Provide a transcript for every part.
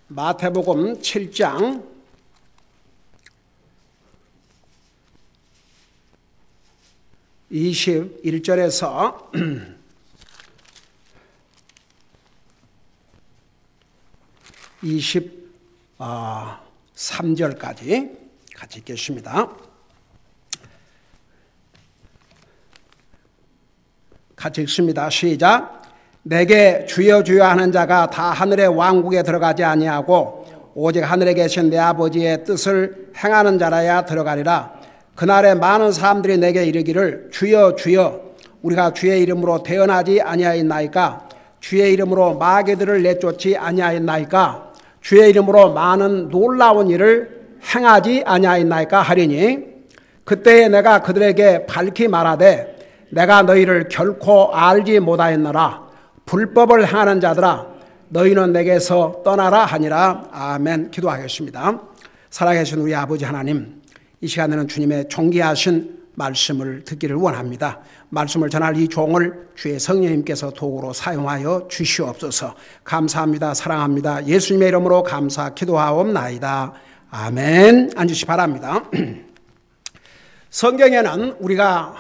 마태복음 7장 21절에서 23절까지 같이 읽겠습니다. 같이 읽습니다. 시작. 내게 주여 주여 하는 자가 다 하늘의 왕국에 들어가지 아니하고 오직 하늘에 계신 내 아버지의 뜻을 행하는 자라야 들어가리라. 그날에 많은 사람들이 내게 이르기를 주여 주여 우리가 주의 이름으로 대언하지 아니하였나이까? 주의 이름으로 마귀들을 내쫓지 아니하였나이까? 주의 이름으로 많은 놀라운 일을 행하지 아니하였나이까? 하리니 그때에 내가 그들에게 밝히 말하되 내가 너희를 결코 알지 못하였노라. 불법을 행하는 자들아 너희는 내게서 떠나라 하니라. 아멘. 기도하겠습니다. 살아계신 우리 아버지 하나님, 이 시간에는 주님의 존귀하신 말씀을 듣기를 원합니다. 말씀을 전할 이 종을 주의 성령님께서 도구로 사용하여 주시옵소서. 감사합니다. 사랑합니다. 예수님의 이름으로 감사 기도하옵나이다. 아멘. 앉으시 바랍니다. 성경에는 우리가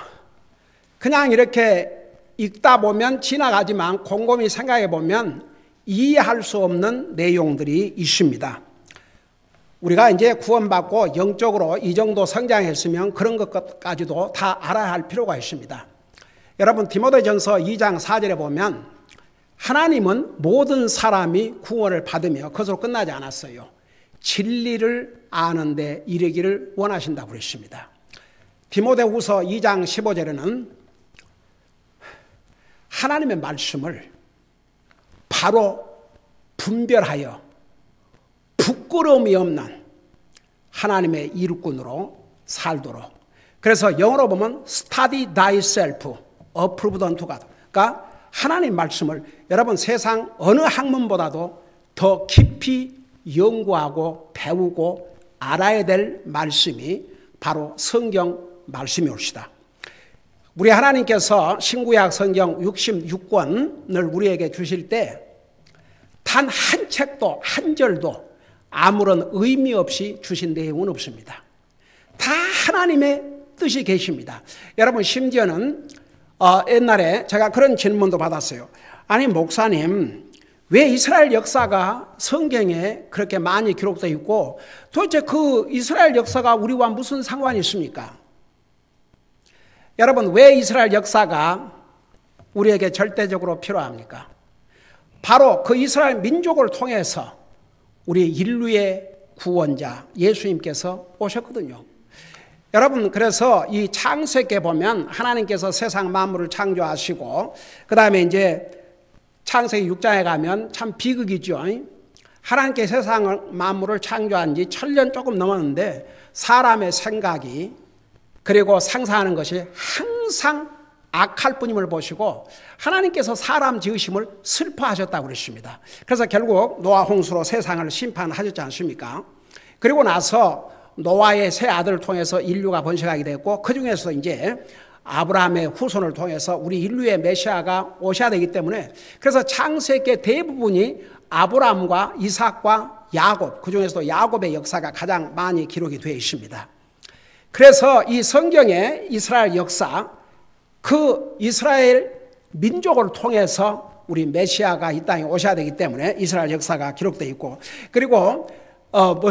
그냥 이렇게 읽다 보면 지나가지만 곰곰이 생각해 보면 이해할 수 없는 내용들이 있습니다. 우리가 이제 구원받고 영적으로 이 정도 성장했으면 그런 것까지도 다 알아야 할 필요가 있습니다. 여러분 디모데전서 2장 4절에 보면 하나님은 모든 사람이 구원을 받으며 그것으로 끝나지 않았어요. 진리를 아는 데 이르기를 원하신다고 그랬습니다. 디모데후서 2장 15절에는 하나님의 말씀을 바로 분별하여 부끄러움이 없는 하나님의 일꾼으로 살도록. 그래서 영어로 보면 study thyself, approved unto God. 그러니까 하나님 말씀을 여러분 세상 어느 학문보다도 더 깊이 연구하고 배우고 알아야 될 말씀이 바로 성경 말씀이 옳시다. 우리 하나님께서 신구약 성경 66권을 우리에게 주실 때 단 한 책도 한 절도 아무런 의미 없이 주신 내용은 없습니다. 다 하나님의 뜻이 계십니다. 여러분 심지어는 옛날에 제가 그런 질문도 받았어요. 아니 목사님, 왜 이스라엘 역사가 성경에 그렇게 많이 기록되어 있고 도대체 그 이스라엘 역사가 우리와 무슨 상관이 있습니까? 여러분 왜 이스라엘 역사가 우리에게 절대적으로 필요합니까? 바로 그 이스라엘 민족을 통해서 우리 인류의 구원자 예수님께서 오셨거든요. 여러분 그래서 이 창세기에 보면 하나님께서 세상 만물을 창조하시고 그 다음에 이제 창세기 6장에 가면 참 비극이죠. 하나님께 세상을 만물을 창조한 지 1000년 조금 넘었는데 사람의 생각이 그리고 상상하는 것이 항상 악할 뿐임을 보시고 하나님께서 사람 지으심을 슬퍼하셨다고 그랬습니다. 그래서 결국 노아 홍수로 세상을 심판하셨지 않습니까? 그리고 나서 노아의 세 아들을 통해서 인류가 번식하게 됐고 그 중에서 이제 아브라함의 후손을 통해서 우리 인류의 메시아가 오셔야 되기 때문에 그래서 창세기 대부분이 아브라함과 이삭과 야곱, 그 중에서도 야곱의 역사가 가장 많이 기록이 되어 있습니다. 그래서 이 성경의 이스라엘 역사, 그 이스라엘 민족을 통해서 우리 메시아가 이 땅에 오셔야 되기 때문에 이스라엘 역사가 기록되어 있고 그리고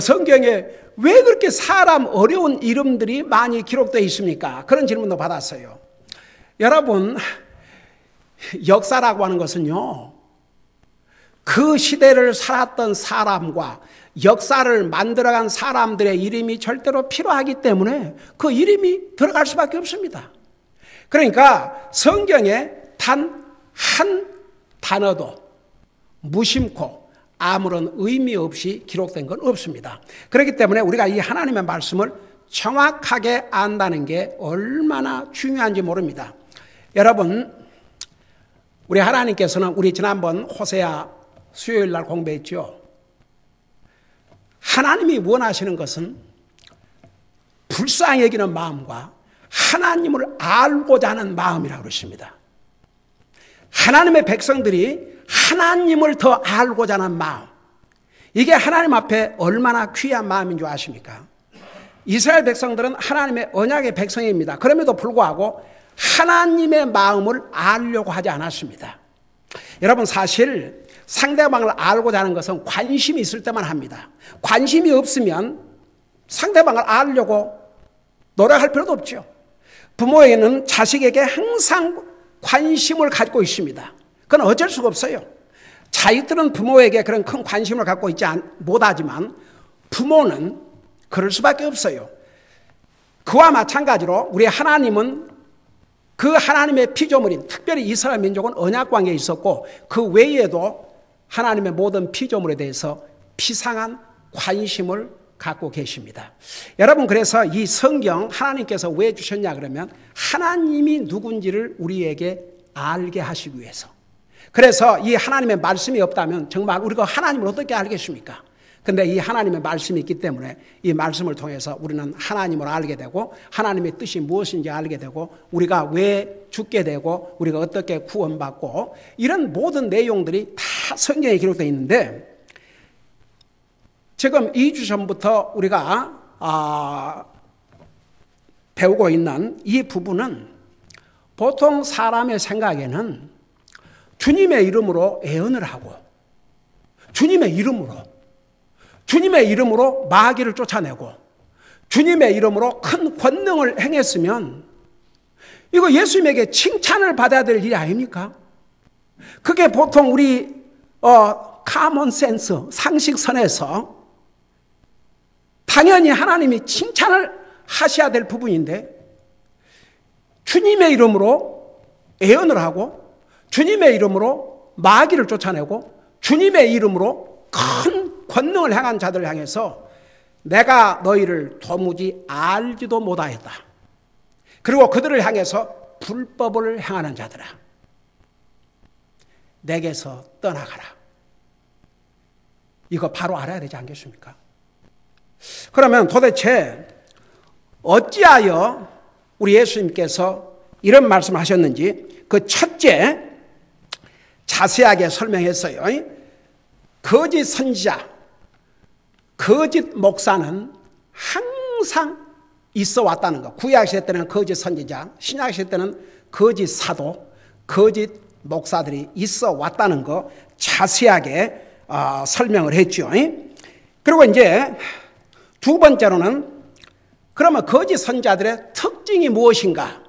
성경에 왜 그렇게 사람 어려운 이름들이 많이 기록되어 있습니까? 그런 질문도 받았어요. 여러분 역사라고 하는 것은요 그 시대를 살았던 사람과 역사를 만들어간 사람들의 이름이 절대로 필요하기 때문에 그 이름이 들어갈 수밖에 없습니다. 그러니까 성경에 단 한 단어도 무심코 아무런 의미 없이 기록된 건 없습니다. 그렇기 때문에 우리가 이 하나님의 말씀을 정확하게 안다는 게 얼마나 중요한지 모릅니다. 여러분 우리 하나님께서는 우리 지난번 호세아 수요일 날 공부했죠. 하나님이 원하시는 것은 불쌍히 여기는 마음과 하나님을 알고자 하는 마음이라고 그러십니다. 하나님의 백성들이 하나님을 더 알고자 하는 마음, 이게 하나님 앞에 얼마나 귀한 마음인 줄 아십니까? 이스라엘 백성들은 하나님의 언약의 백성입니다. 그럼에도 불구하고 하나님의 마음을 알려고 하지 않았습니다. 여러분, 사실 상대방을 알고자 하는 것은 관심이 있을 때만 합니다. 관심이 없으면 상대방을 알려고 노력할 필요도 없죠. 부모에게는 자식에게 항상 관심을 갖고 있습니다. 그건 어쩔 수가 없어요. 자식들은 부모에게 그런 큰 관심을 갖고 있지 못하지만 부모는 그럴 수밖에 없어요. 그와 마찬가지로 우리 하나님은 그 하나님의 피조물인, 특별히 이스라엘 민족은 언약관계에 있었고 그 외에도 하나님의 모든 피조물에 대해서 비상한 관심을 갖고 계십니다. 여러분, 그래서 이 성경 하나님께서 왜 주셨냐 그러면 하나님이 누군지를 우리에게 알게 하시기 위해서. 그래서 이 하나님의 말씀이 없다면 정말 우리가 하나님을 어떻게 알겠습니까? 근데 이 하나님의 말씀이 있기 때문에 이 말씀을 통해서 우리는 하나님을 알게 되고 하나님의 뜻이 무엇인지 알게 되고 우리가 왜 죽게 되고 우리가 어떻게 구원받고 이런 모든 내용들이 다 성경에 기록되어 있는데 지금 2주 전부터 우리가 배우고 있는 이 부분은 보통 사람의 생각에는 주님의 이름으로 애언을 하고 주님의 이름으로 마귀를 쫓아내고 주님의 이름으로 큰 권능을 행했으면 이거 예수님에게 칭찬을 받아야 될 일이 아닙니까? 그게 보통 우리 common sense, 상식선에서 당연히 하나님이 칭찬을 하셔야 될 부분인데 주님의 이름으로 애언을 하고 주님의 이름으로 마귀를 쫓아내고 주님의 이름으로 큰 권능을 행한 자들을 향해서 내가 너희를 도무지 알지도 못하였다. 그리고 그들을 향해서 불법을 행하는 자들아, 내게서 떠나가라. 이거 바로 알아야 되지 않겠습니까? 그러면 도대체 어찌하여 우리 예수님께서 이런 말씀을 하셨는지 그 첫째 자세하게 설명했어요. 거짓 선지자, 거짓 목사는 항상 있어 왔다는 것. 구약시대 때는 거짓 선지자, 신약시대 때는 거짓 사도, 거짓 목사들이 있어 왔다는 것 자세하게 설명을 했죠. 그리고 이제 두 번째로는 그러면 거짓 선지자들의 특징이 무엇인가?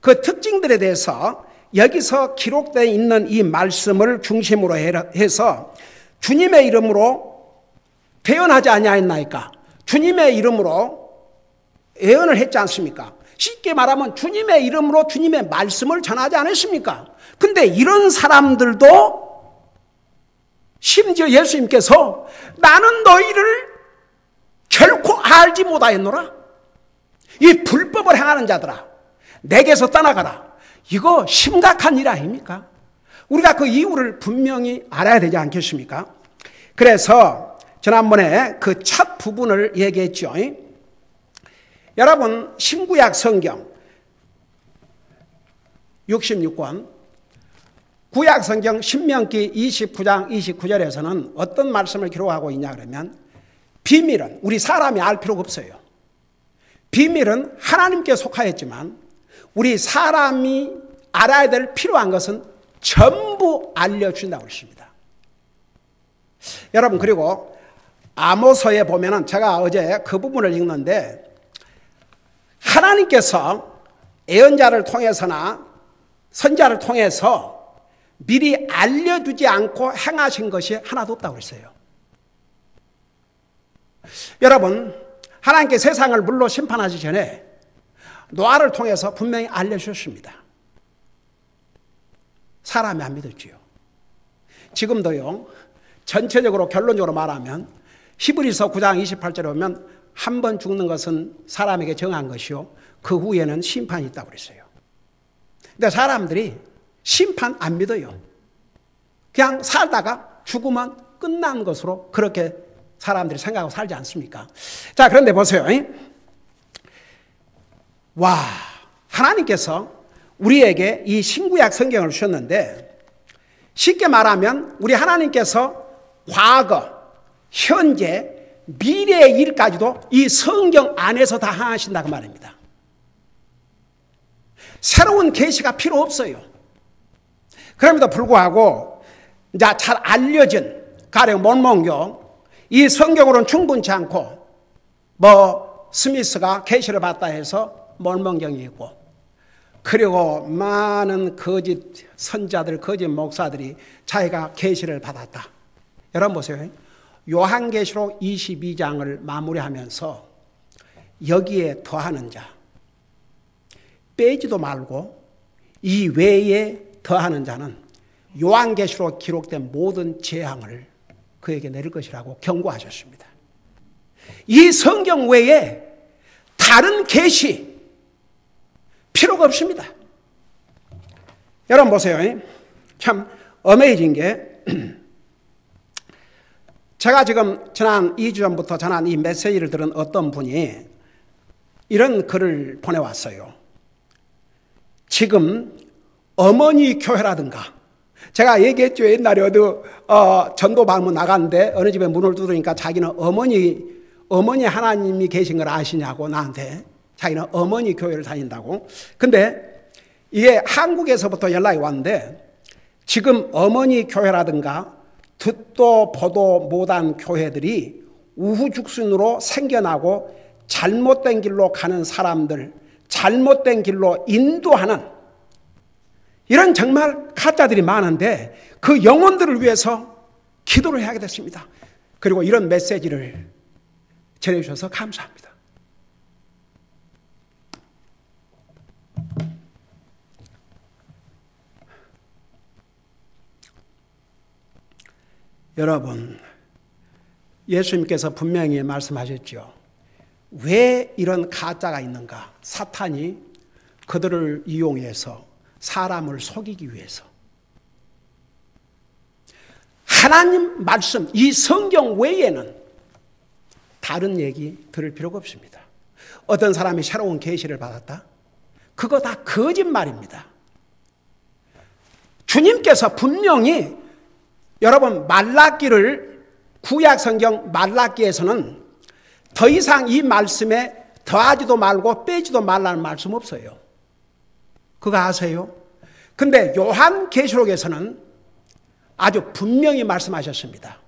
그 특징들에 대해서 여기서 기록되어 있는 이 말씀을 중심으로 해서 주님의 이름으로 대언하지 아니하였나이까? 주님의 이름으로 예언을 했지 않습니까? 쉽게 말하면 주님의 이름으로 주님의 말씀을 전하지 않았습니까? 근데 이런 사람들도 심지어 예수님께서 나는 너희를 결코 알지 못하였노라. 이 불법을 행하는 자들아, 내게서 떠나가라. 이거 심각한 일 아닙니까? 우리가 그 이유를 분명히 알아야 되지 않겠습니까? 그래서 지난번에 그 첫 부분을 얘기했죠. 여러분, 신구약 성경 66권, 구약 성경 신명기 29장 29절에서는 어떤 말씀을 기록하고 있냐 그러면 비밀은 우리 사람이 알 필요가 없어요. 비밀은 하나님께 속하였지만 우리 사람이 알아야 될 필요한 것은 전부 알려준다고 했습니다. 여러분, 그리고 아모스에 보면은 제가 어제 그 부분을 읽는데 하나님께서 예언자를 통해서나 선자를 통해서 미리 알려주지 않고 행하신 것이 하나도 없다고 그랬어요. 여러분, 하나님께 세상을 물로 심판하기 전에 노아를 통해서 분명히 알려주셨습니다. 사람이 안 믿었지요. 지금도요, 전체적으로 결론적으로 말하면 히브리서 9장 28절에 보면 한 번 죽는 것은 사람에게 정한 것이요 그 후에는 심판이 있다고 그랬어요. 근데 사람들이 심판 안 믿어요. 그냥 살다가 죽으면 끝난 것으로 그렇게 사람들이 생각하고 살지 않습니까? 자, 그런데 보세요. 와, 하나님께서 우리에게 이 신구약 성경을 주셨는데 쉽게 말하면 우리 하나님께서 과거, 현재, 미래의 일까지도 이 성경 안에서 다 하신다고 말입니다. 새로운 계시가 필요 없어요. 그럼에도 불구하고 이제 잘 알려진 가령 몰몬교, 이 성경으로는 충분치 않고 스미스가 계시를 받다 해서 몰몬경이 있고, 그리고 많은 거짓 선자들, 거짓 목사들이 자기가 계시를 받았다. 여러분 보세요. 요한계시록 22장을 마무리하면서 여기에 더하는 자, 빼지도 말고 이 외에 더하는 자는 요한계시록 기록된 모든 재앙을 그에게 내릴 것이라고 경고하셨습니다. 이 성경 외에 다른 계시 필요가 없습니다. 여러분 보세요. 참 어메이징 게 제가 지금 지난 2주 전부터 전한 이 메시지를 들은 어떤 분이 이런 글을 보내왔어요. 지금 어머니 교회라든가, 제가 얘기했죠. 옛날에 어디 전도 방문 나갔는데 어느 집에 문을 두드리니까 자기는 어머니 하나님이 계신 걸 아시냐고 나한테. 자기는 어머니 교회를 다닌다고. 근데 이게 한국에서부터 연락이 왔는데 지금 어머니 교회라든가 듣도 보도 못한 교회들이 우후죽순으로 생겨나고 잘못된 길로 가는 사람들, 잘못된 길로 인도하는 이런 정말 가짜들이 많은데 그 영혼들을 위해서 기도를 해야 됐습니다. 그리고 이런 메시지를 전해주셔서 감사합니다. 여러분, 예수님께서 분명히 말씀하셨죠. 왜 이런 가짜가 있는가? 사탄이 그들을 이용해서 사람을 속이기 위해서. 하나님 말씀, 이 성경 외에는 다른 얘기 들을 필요가 없습니다. 어떤 사람이 새로운 계시를 받았다? 그거 다 거짓말입니다. 주님께서 분명히 여러분 말라기를 구약 성경 말라기에서는 더 이상 이 말씀에 더하지도 말고 빼지도 말라는 말씀 없어요. 그거 아세요? 근데 요한계시록에서는 아주 분명히 말씀하셨습니다.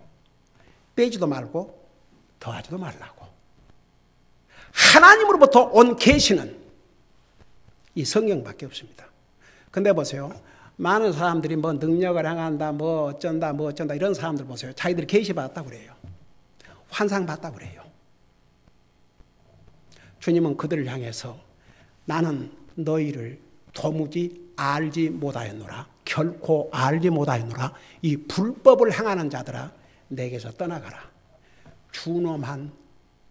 빼지도 말고 더하지도 말라고. 하나님으로부터 온 계시는 이 성경밖에 없습니다. 근데 보세요. 많은 사람들이 뭐 능력을 행한다, 뭐 어쩐다 이런 사람들 보세요. 자기들이 계시 받았다고 그래요. 환상 받았다고 그래요. 주님은 그들을 향해서 나는 너희를 도무지 알지 못하였노라. 결코 알지 못하였노라. 이 불법을 행하는 자들아 내게서 떠나가라. 준엄한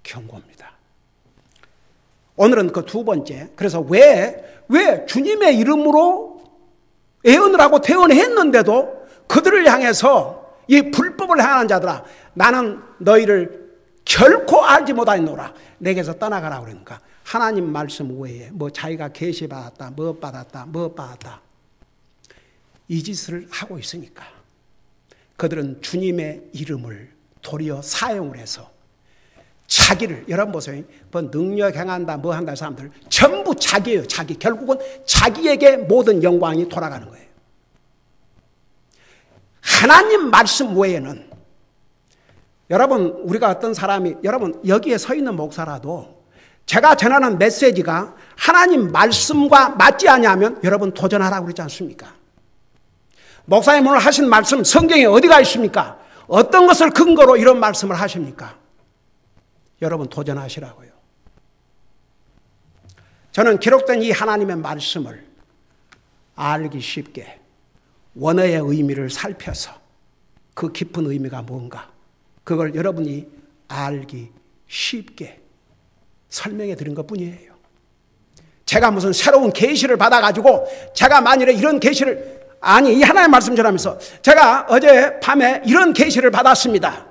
경고입니다. 오늘은 그 두 번째. 그래서 왜 주님의 이름으로 예언을 하고 대언했는데도 그들을 향해서 이 불법을 행하는 자들아 나는 너희를 결코 알지 못하였노라. 내게서 떠나가라 그러니까 하나님 말씀 외에 뭐 자기가 계시 받았다, 뭐 받았다 이 짓을 하고 있으니까 그들은 주님의 이름을 도리어 사용을 해서 자기를, 여러분 보세요. 뭐 능력 행한다, 뭐 한다 사람들 전부 자기예요. 자기. 결국은 자기에게 모든 영광이 돌아가는 거예요. 하나님 말씀 외에는 여러분 우리가 어떤 사람이 여러분 여기에 서 있는 목사라도 제가 전하는 메시지가 하나님 말씀과 맞지 않냐면 여러분 도전하라고 그러지 않습니까? 목사님 오늘 하신 말씀 성경에 어디가 있습니까? 어떤 것을 근거로 이런 말씀을 하십니까? 여러분 도전하시라고요. 저는 기록된 이 하나님의 말씀을 알기 쉽게 원어의 의미를 살펴서 그 깊은 의미가 뭔가 그걸 여러분이 알기 쉽게 설명해 드린 것뿐이에요. 제가 무슨 새로운 계시를 받아가지고 제가 만일에 이런 계시를 이 하나님의 말씀 전하면서 제가 어제 밤에 이런 계시를 받았습니다.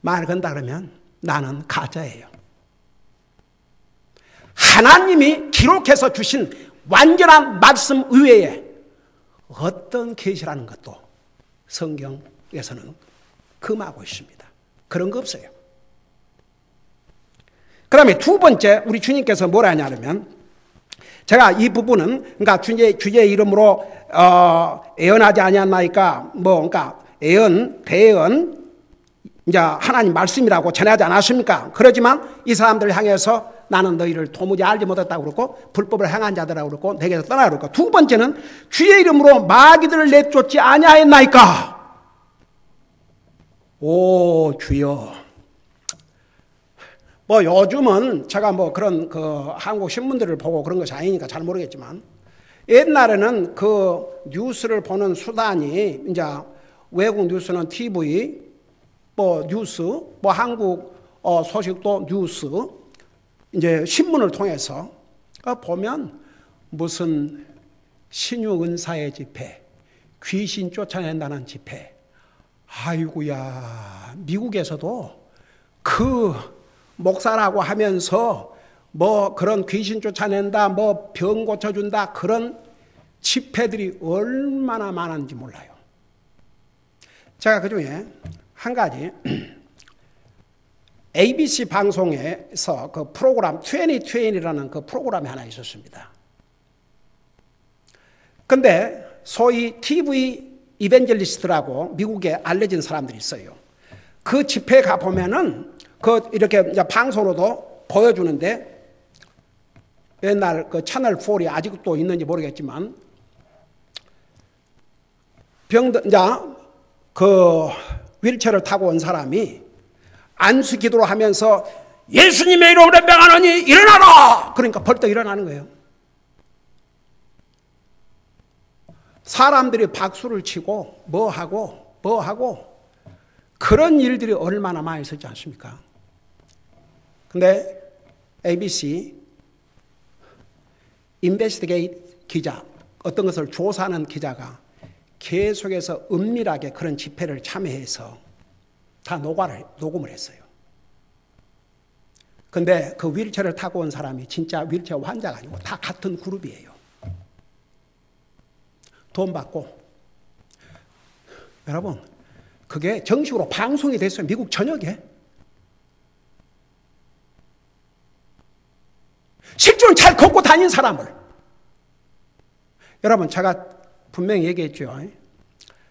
말 건다 그러면 나는 가짜예요. 하나님이 기록해서 주신 완전한 말씀 이외에 어떤 계시라는 것도 성경에서는 금하고 있습니다. 그런 거 없어요. 그 다음에 두 번째 우리 주님께서 뭐라 하냐면, 제가 이 부분은 그러니까 주의 이름으로 애언하지 아니하나이까 그러니까 대언 이제 하나님 말씀이라고 전하지 않았습니까? 그러지만 이 사람들 향해서 나는 너희를 도무지 알지 못했다고 그러고 불법을 행한 자들이라고 그러고 내게서 떠나라고 그러고, 두 번째는 주의 이름으로 마귀들을 내쫓지 아니하였나이까. 오 주여. 요즘은 제가 그런 한국 신문들을 보고 그런 것이 아니니까 잘 모르겠지만, 옛날에는 그 뉴스를 보는 수단이 이제 외국 뉴스는 TV, 뉴스, 한국 소식도 뉴스, 이제 신문을 통해서 보면 무슨 신유 은사의 집회, 귀신 쫓아낸다는 집회. 아이고야, 미국에서도 그 목사라고 하면서 그런 귀신 쫓아낸다, 병 고쳐준다, 그런 집회들이 얼마나 많은지 몰라요. 제가 그 중에 한 가지, ABC 방송에서 그 프로그램 2020이라는 그 프로그램이 하나 있었습니다. 근데 소위 TV 이벤젤리스트라고 미국에 알려진 사람들이 있어요. 그 집회에 가보면은 이렇게 이제 방송으로도 보여주는데, 옛날 그 채널 4이 아직도 있는지 모르겠지만, 이제 휠체어를 타고 온 사람이 안수 기도를 하면서 예수님의 이름으로 명하노니 일어나라! 그러니까 벌떡 일어나는 거예요. 사람들이 박수를 치고 하고 그런 일들이 얼마나 많이 있었지 않습니까? 근데 ABC 인베스티게이트 기자, 어떤 것을 조사하는 기자가 계속해서 은밀하게 그런 집회를 참여해서 다 녹음을 했어요. 근데 그 휠체어를 타고 온 사람이 진짜 휠체어 환자가 아니고 다 같은 그룹이에요. 돈 받고. 여러분, 그게 정식으로 방송이 됐어요. 미국 전역에. 실제로 잘 걷고 다닌 사람을. 여러분, 제가 분명히 얘기했죠.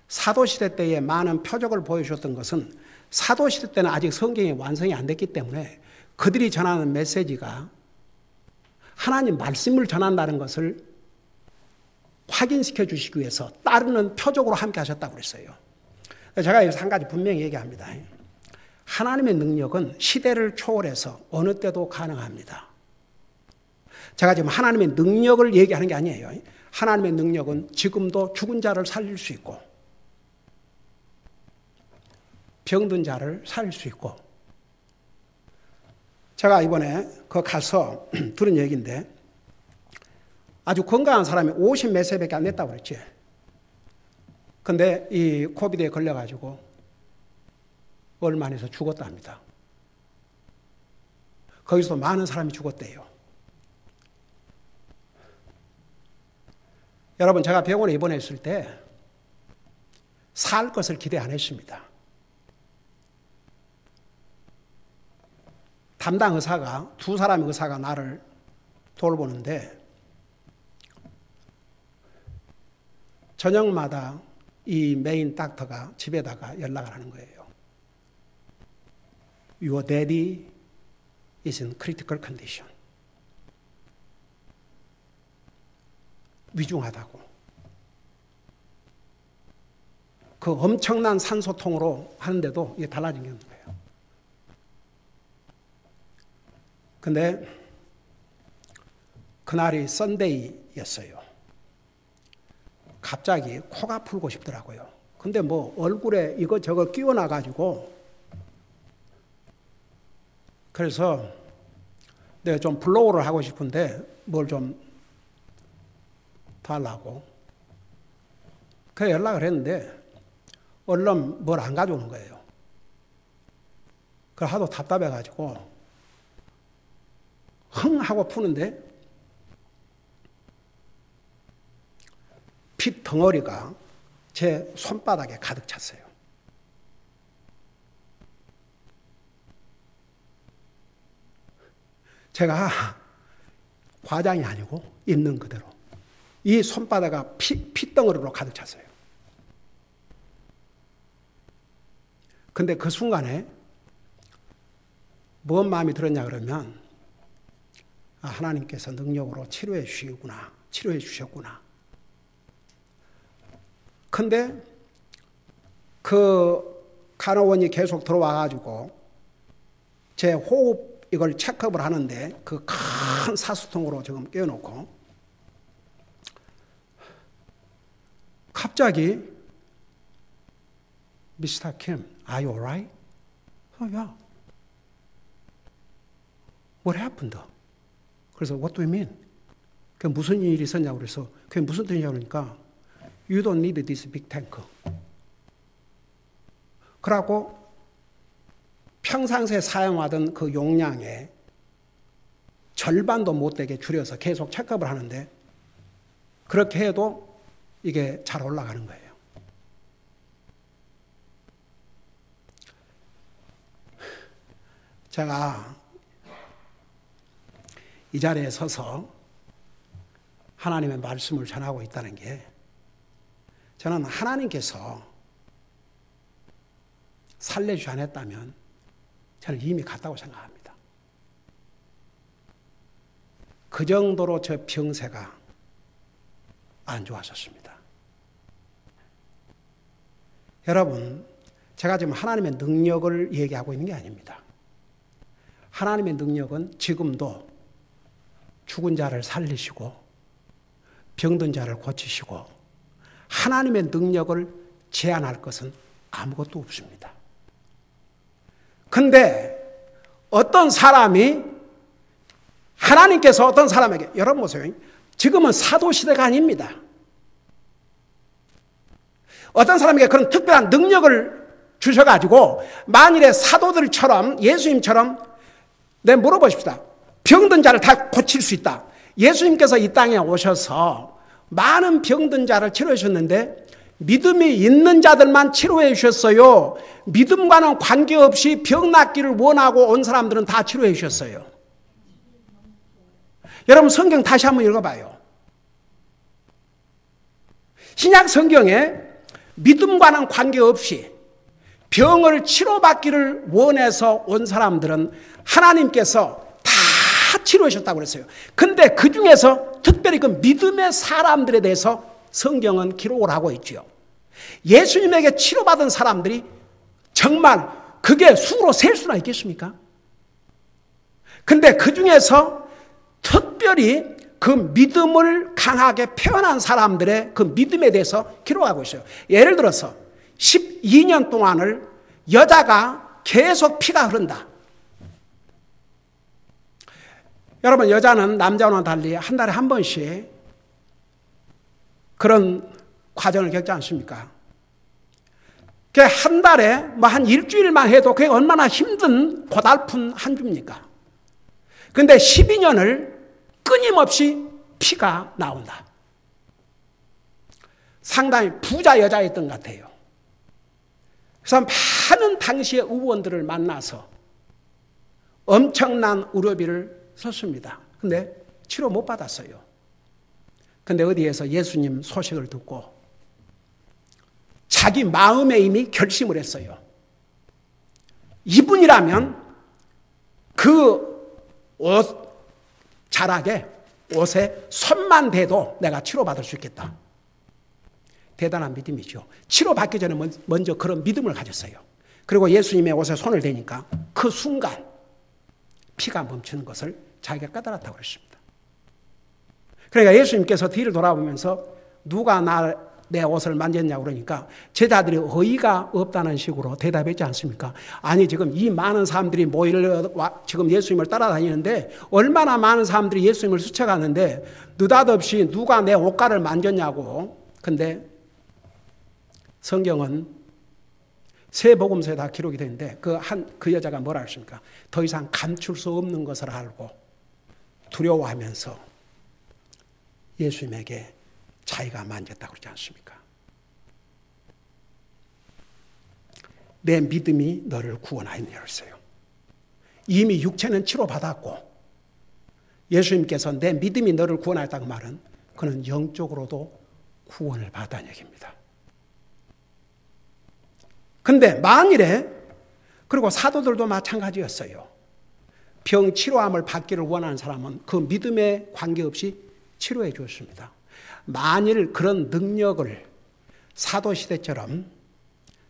사도시대 때에 많은 표적을 보여주셨던 것은 사도시대 때는 아직 성경이 완성이 안 됐기 때문에 그들이 전하는 메시지가 하나님 말씀을 전한다는 것을 확인시켜 주시기 위해서 따르는 표적으로 함께 하셨다고 그랬어요. 제가 여기서 한 가지 분명히 얘기합니다. 하나님의 능력은 시대를 초월해서 어느 때도 가능합니다. 제가 지금 하나님의 능력을 얘기하는 게 아니에요. 하나님의 능력은 지금도 죽은 자를 살릴 수 있고 병든 자를 살릴 수 있고, 제가 이번에 가서 들은 얘기인데, 아주 건강한 사람이 50 몇 세밖에 안 됐다고 그랬지. 근데 이 코비드에 걸려가지고 얼마 안에서 죽었답니다. 거기서 많은 사람이 죽었대요. 여러분, 제가 병원에 입원했을 때 살 것을 기대 안 했습니다. 담당 의사가, 두 사람의 의사가 나를 돌보는데 저녁마다 이 메인 닥터가 집에다가 연락을 하는 거예요. Your daddy is in critical condition. 위중하다고. 그 엄청난 산소통으로 하는데도 이게 달라진 게 없는 거예요. 근데 그날이 썬데이였어요. 갑자기 코가 풀고 싶더라고요. 근데 얼굴에 이거 끼워놔가지고, 그래서 내가 좀 블로우를 하고 싶은데 뭘 좀 달라고. 그래서 연락을 했는데 얼른 뭘 안 가져오는 거예요. 그래서 하도 답답해가지고 흥 하고 푸는데 피 덩어리가 제 손바닥에 가득 찼어요. 제가 과장이 아니고 있는 그대로 이 손바닥가 피덩어리로 가득 찼어요. 근데 그 순간에 뭔 마음이 들었냐 그러면 하나님께서 능력으로 치료해 주시구나. 치료해 주셨구나. 근데 그 간호원이 계속 들어와가지고 제 호흡 이걸 체크업을 하는데 그 큰 사수통으로 지금 껴놓고 갑자기 미스터 킴, are you alright? 야, what happened? 그래서 what do you mean? 그 무슨 일이 있었냐고 그래서 그게 무슨 뜻이냐고 그러니까 you don't need this big tank. 그러고 평상시에 사용하던 그 용량의 절반도 못 되게 줄여서 계속 체크업을 하는데 그렇게 해도 이게 잘 올라가는 거예요. 제가 이 자리에 서서 하나님의 말씀을 전하고 있다는 게 저는 하나님께서 살려주지 않았다면 저는 이미 갔다고 생각합니다. 그 정도로 저 병세가 안 좋았었습니다. 여러분, 제가 지금 하나님의 능력을 얘기하고 있는 게 아닙니다. 하나님의 능력은 지금도 죽은 자를 살리시고 병든 자를 고치시고 하나님의 능력을 제한할 것은 아무것도 없습니다. 근데 어떤 사람이 하나님께서 어떤 사람에게 여러분 보세요. 지금은 사도시대가 아닙니다. 어떤 사람에게 그런 특별한 능력을 주셔가지고 만일에 사도들처럼 예수님처럼 물어보십시다. 병든 자를 다 고칠 수 있다. 예수님께서 이 땅에 오셔서 많은 병든 자를 치료해 주셨는데 믿음이 있는 자들만 치료해 주셨어요. 믿음과는 관계없이 병 낫기를 원하고 온 사람들은 다 치료해 주셨어요. 여러분 성경 다시 한번 읽어봐요. 신약 성경에 믿음과는 관계없이 병을 치료받기를 원해서 온 사람들은 하나님께서 다 치료해 주셨다고 그랬어요. 근데 그 중에서 특별히 그 믿음의 사람들에 대해서 성경은 기록을 하고 있죠. 예수님에게 치료받은 사람들이 정말 그게 수로 셀 수나 있겠습니까? 근데 그 중에서 특별히 그 믿음을 강하게 표현한 사람들의 그 믿음에 대해서 기록하고 있어요. 예를 들어서 12년 동안을 여자가 계속 피가 흐른다. 여러분 여자는 남자와는 달리 한 달에 한 번씩 그런 과정을 겪지 않습니까? 그 한 달에 한 일주일만 해도 그게 얼마나 힘든 고달픈 한 주입니까? 근데 12년을 끊임없이 피가 나온다. 상당히 부자 여자였던 것 같아요. 그래서 많은 당시의 의원들을 만나서 엄청난 의료비를 썼습니다. 근데 치료 못 받았어요. 근데 어디에서 예수님 소식을 듣고 자기 마음에 이미 결심을 했어요. 이분이라면 그 옷 자락에 옷에 손만 대도 내가 치료받을 수 있겠다. 대단한 믿음이죠. 치료받기 전에 먼저 그런 믿음을 가졌어요. 그리고 예수님의 옷에 손을 대니까 그 순간 피가 멈추는 것을 자기가 깨달았다고 그랬습니다. 그러니까 예수님께서 뒤를 돌아보면서 누가 내 옷을 만졌냐고 그러니까 제자들이 어이가 없다는 식으로 대답했지 않습니까? 아니 지금 이 많은 사람들이 모이를 지금 예수님을 따라다니는데 얼마나 많은 사람들이 예수님을 스쳐갔는데 느닷없이 누가 내 옷가를 만졌냐고. 근데 성경은 세 복음서에 다 기록이 되는데 그 여자가 뭐라 했습니까? 더 이상 감출 수 없는 것을 알고 두려워하면서 예수님에게 자기가 만졌다고 그러지 않습니까? 내 믿음이 너를 구원하였느냐 했어요. 이미 육체는 치료받았고 예수님께서 내 믿음이 너를 구원하였다는 말은 그는 영적으로도 구원을 받았다는 얘기입니다. 근데 만일에, 그리고 사도들도 마찬가지였어요. 병 치료함을 받기를 원하는 사람은 그 믿음에 관계없이 치료해 주었습니다. 만일 그런 능력을 사도시대처럼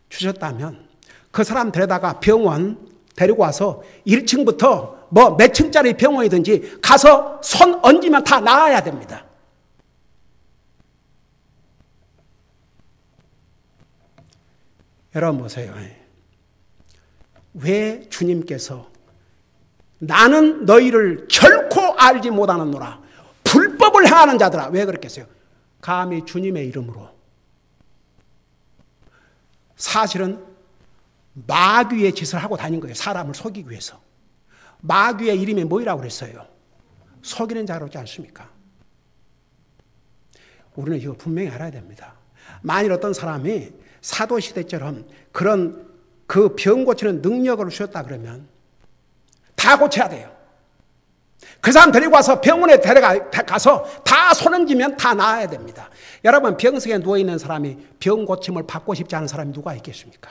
주셨다면 그 사람 데려다가 병원 데리고 와서 1층부터 뭐 몇 층짜리 병원이든지 가서 손 얹으면 다 나아야 됩니다. 여러분 보세요. 왜 주님께서 나는 너희를 결코 알지 못하는노라 불법을 행하는 자들아, 왜 그렇게 했어요? 감히 주님의 이름으로. 사실은 마귀의 짓을 하고 다닌 거예요. 사람을 속이기 위해서. 마귀의 이름이 뭐라고 그랬어요? 속이는 자로 있지 않습니까? 우리는 이거 분명히 알아야 됩니다. 만일 어떤 사람이 사도시대처럼 그런 그 병 고치는 능력을 주셨다 그러면 다 고쳐야 돼요. 그 사람 데리고 와서 병원에 데려가서 다 손 얹으면 다 나아야 됩니다. 여러분, 병석에 누워있는 사람이 병 고침을 받고 싶지 않은 사람이 누가 있겠습니까?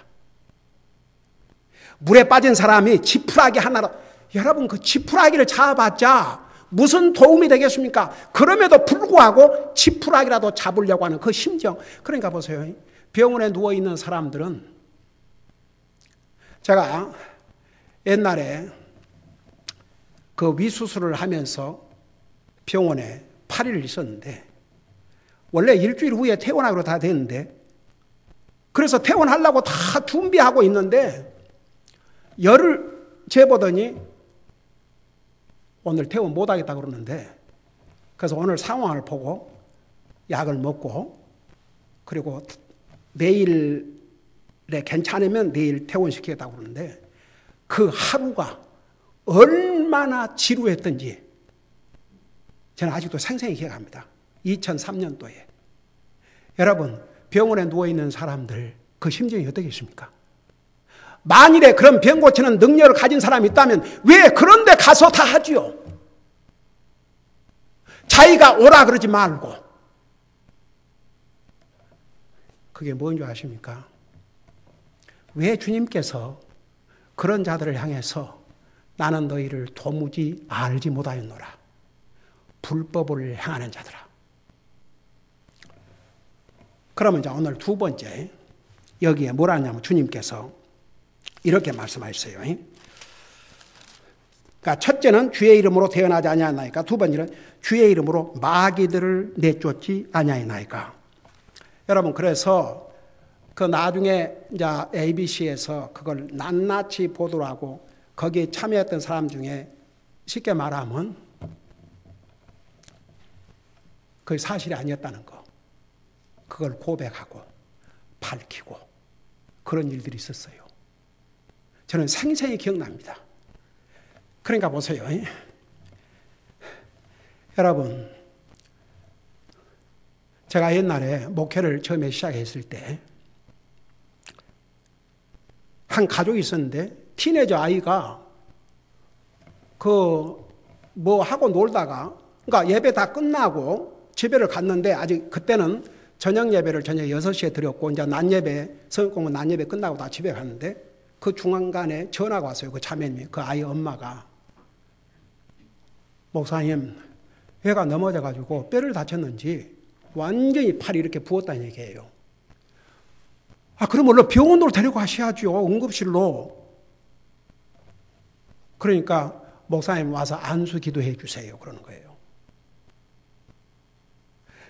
물에 빠진 사람이 지푸라기 하나로, 여러분 그 지푸라기를 잡아봤자 무슨 도움이 되겠습니까? 그럼에도 불구하고 지푸라기라도 잡으려고 하는 그 심정. 그러니까 보세요. 병원에 누워있는 사람들은, 제가 옛날에 그 위수술을 하면서 병원에 8일 있었는데, 원래 일주일 후에 퇴원하기로 다 됐는데, 그래서 퇴원하려고 다 준비하고 있는데 열을 재보더니 오늘 퇴원 못하겠다고 그러는데, 그래서 오늘 상황을 보고 약을 먹고, 그리고 내일에 괜찮으면 내일 퇴원시키겠다고 그러는데, 그 하루가 얼마나 지루했던지 저는 아직도 생생히 기억합니다. 2003년도에. 여러분, 병원에 누워있는 사람들 그 심정이 어떻겠습니까? 만일에 그런 병 고치는 능력을 가진 사람이 있다면 왜 그런 데 가서 다 하지요? 자기가 오라 그러지 말고. 그게 뭔지 아십니까? 왜 주님께서 그런 자들을 향해서 나는 너희를 도무지 알지 못하였노라 불법을 행하는 자들아. 그러면 이제 오늘 두 번째, 여기에 뭐라 하냐면 주님께서 이렇게 말씀하셨어요. 그러니까 첫째는 주의 이름으로 태어나지 아니하나이까, 두 번째는 주의 이름으로 마귀들을 내쫓지 아니하나이까. 여러분, 그래서 그 나중에 이제 ABC에서 그걸 낱낱이 보도록 하고 거기에 참여했던 사람 중에 쉽게 말하면 그게 사실이 아니었다는 거, 그걸 고백하고 밝히고 그런 일들이 있었어요. 저는 생생히 기억납니다. 그러니까 보세요. 여러분, 제가 옛날에 목회를 처음에 시작했을 때 한 가족이 있었는데, 티네저 아이가 그 뭐 하고 놀다가, 그러니까 예배 다 끝나고 집에를 갔는데, 아직 그때는 저녁 예배를 저녁 6시에 드렸고, 이제 낮 예배, 성공은 낮 예배 끝나고 다 집에 갔는데, 그 중간에 전화가 왔어요. 그 자매님이, 그 아이 엄마가, 목사님, 애가 넘어져가지고 뼈를 다쳤는지 완전히 팔이 이렇게 부었다는 얘기예요. 아, 그럼 얼른 병원으로 데리고 가셔야죠. 응급실로. 그러니까 목사님 와서 안수 기도해 주세요. 그러는 거예요.